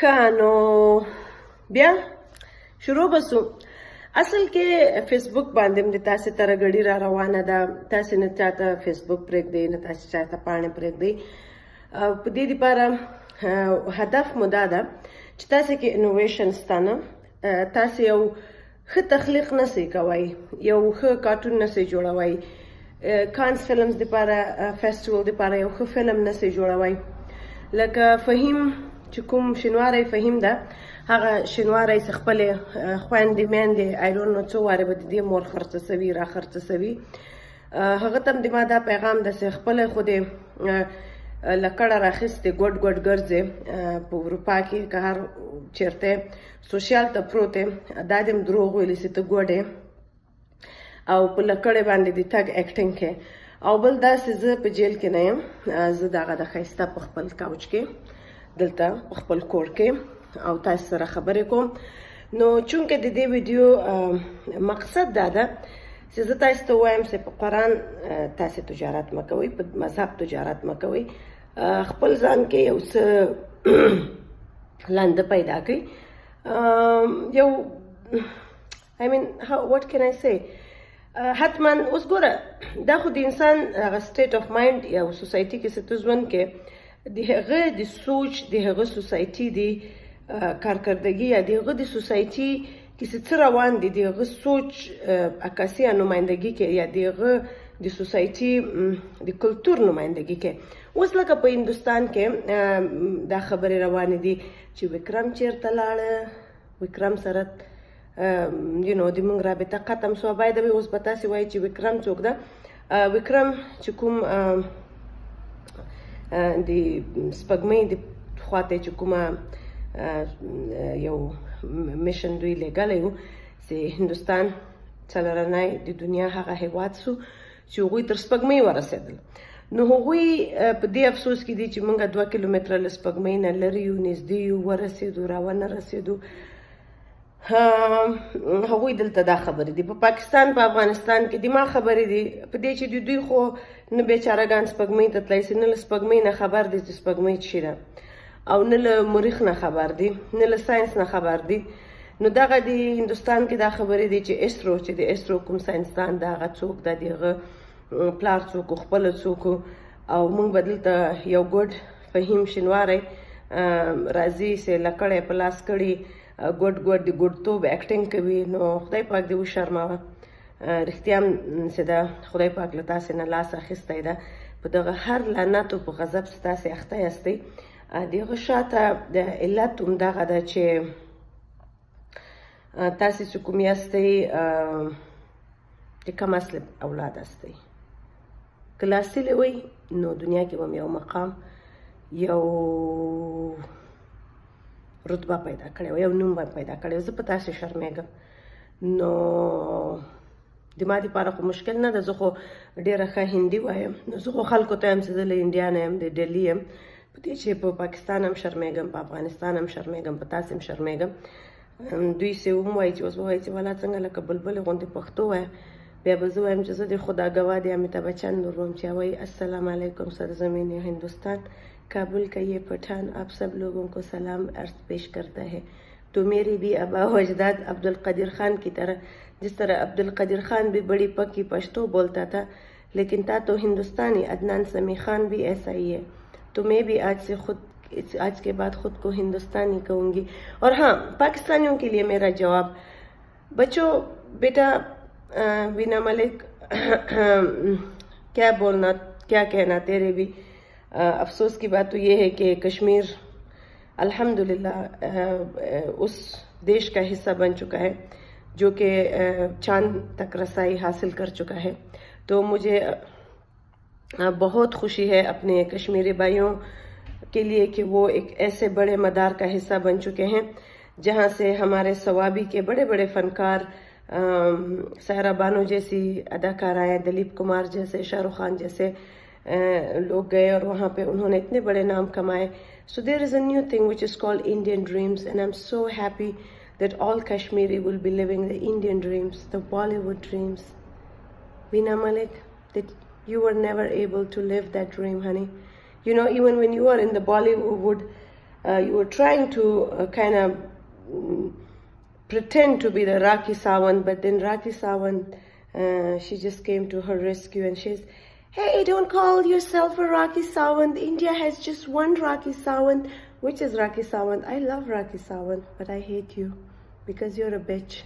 ښه نو بیا شروع بسو. اصل کې فیسبوک باندې د تاسو تر غړي را روانه ده. تاسو نه چاته فیسبوک پرېږدئ، نه تاسو چاته پاڼې پرېږدئ. په دې لپاره هدف مو دا ده چې تاسو کې انوویشن شته نه. تاسو یو ښه تخلیق نسئ کوئ، یو ښه کارټون نسئ جوړوئ، کانس فلمز دپاره فیسټیول دپاره یو ښه فلم نسئ جوړوئ. لکه فهیم چې کوم شینواری فهیم ده، هغه شینواری چې خپلې خویندې میندې آی ډونټ نو څو وارې به د دې مور خرڅسوي را خرڅسوي، هغه ته هم د ما دا پیغام ده چې خپله خو دې لکړه راخیستې ګوډ ګوډ ګرځې په اروپا کې که هر چېرته سوشیال ته پروت دی، دا دې هم دروغ ویلي چې ته ګوډ او په لکړې باندې د تګ اکټینګ کې. او بل دا چې زه په جیل کې نه یم، زه دغه د ښایسته په خپل کاوچ کې دلته په خپل کور کې او تاسو سره خبرې کوم. نو چونکې د دې ویډیو مقصد دا ده چې زه تاسو ته وایم چې په قرآن تاسو تجارت مه کوئ، په مذهب تجارت مه کوئ. خپل ځان کې یو څه لنده پیدا کړئ. یو I mean, what can I say? حتما اوس ګوره دا خو د انسان هغه سټیټ آف مایند یا سوسایټي کې چې ته ژوند کې د هغه د سوچ د هغه سوسایټي د کارکردګي یا د هغه د سوسایټي کې څه روان دي، د هغه سوچ عکاسي یا نمایندګي کې یا د هغه د سوسایټي د کلتور نمایندګي کې. اوس لکه په هندوستان کې دا خبرې روانې دي چې وکرم چیرته لاړه، وکرم سره د موږ رابطه ختم سوه. باید به اوس به تاسې وایي چې وکرم څوک ده. وکرم چې کوم د سپګمۍ د خواته چې کومه یو میشن دوی لېږلی و چې هندوستان څلرنی د دنیا هغه هیواد سو چې هغوی تر سپګمۍ ورسېدل. نو هغوی په دې افسوس کې دي چې موږ 2 کیلومتره له سپګمۍ نه لرې یو، نږدې یو، ورسېدو راونه رسېدو. هغوی دلته دا خبرې دي. په پاکستان په افغانستان کې د ما خبرې دي په دې چې دوی خو نه بیچارهګان سپګمۍ ته تللی سي، نه له سپګمۍ نه خبر دي چې سپګمۍ څه شي ده، او نه له مریخ نه خبر دي، نه له ساینس نه خبر دي. نو دغه د هندوستان کې دا خبرې دي چې اسرو چې د اسرو کوم ساینسدان ده هغه څوک ده، د هغه پلار څوک، خپله څوک. او موږ به دلته یو ګوډ فهیم شینواری راځي چې لکړی په لاس کړي ګوډ ګوډ د ګوډتوب اکټینګ کوي. نو خدای پاک دې وشرموه. رښتیا هم چې ده خدای پاک له تاسې نه لاس اخیستی ده. په دغه هر لعنتو په غضب چې تاسې اخته یاستئ، د هغه شاته د علت همدغه ده چې تاسې چې کوم یاستئ د کم اصل اولاد هستئ. که لا اصلې وئ نو دنیا کې به هم یو مقام، یو رتبه پیدا کړې وه، یو نوم به پیدا کړی وه. زه په تاسې شرمېږم. نو د ما دپاره خو مشکل نه ده، زه خو ډېره ښه هندي وایم. نو زه خو خلکو ته یم چې زه له انډیا نه یم، د ډهلي یم. په دې چې په پاکستان هم شرمېږم، په افغانستان هم شرمېږم، په تاسې هم شرمېږم. دوی چې هم وایي چې اوس به وایي چې والا څنګه لکه بلبلې غوندې پښتو وایه، بیا به زه وایم چې زه د خدا گواہ د امیتابھ بچن نور وم چې وایي السلام علیکم سرزمین ہندوستان کابل کا یہ پٹھان آپ سب لوگوں کو سلام عرض پیش کرتا ہے. تو میری بھی آبا و اجداد عبدالقادر خان کی طرح، جس طرح عبدالقادر خان بھی بڑی پکی پشتو بولتا تھا، لیکن تھا تو ہندوستانی. عدنان سمیع خان بھی ایسا ہی ہے. تو میں بھی آج کے بعد خود کو ہندوستانی کہوں گی. اور ہاں، پاکستانیوں کے لیے میرا جواب، بچوں بیٹا وینا ملک کیا بولنا کیا کہنا تیرے بھی. افسوس کی بات تو یہ ہے کہ کشمیر الحمدللہ اس دیش کا حصہ بن چکا ہے جو کہ چاند تک رسائی حاصل کر چکا ہے. تو مجھے بہت خوشی ہے اپنے کشمیری بھائیوں کے لیے کہ وہ ایک ایسے بڑے مدار کا حصہ بن چکے ہیں جہاں سے ہمارے صوابی کے بڑے بڑے فنکار، سہرا بانو جیسی اداکارائیں، دلیپ کمار جیسے، شاہ رخ خان جیسے لوگ گئے اور وہاں پہ انہوں نے اتنے بڑے نام کمائے. So there is a new thing which is called Indian dreams, and I'm so happy that all Kashmiri will be living the Indian dreams, the Bollywood dreams. Veena Malik, that you were never able to live that dream, honey. You know, even when you are in the Bollywood you were trying to kind of pretend to be the Rakhi Sawant, but then Rakhi Sawant, she just came to her rescue and she's, hey, don't call yourself a Rakhi Sawant. India has just one Rakhi Sawant. Which is Rakhi Sawant? I love Rakhi Sawant, but I hate you because you're a bitch.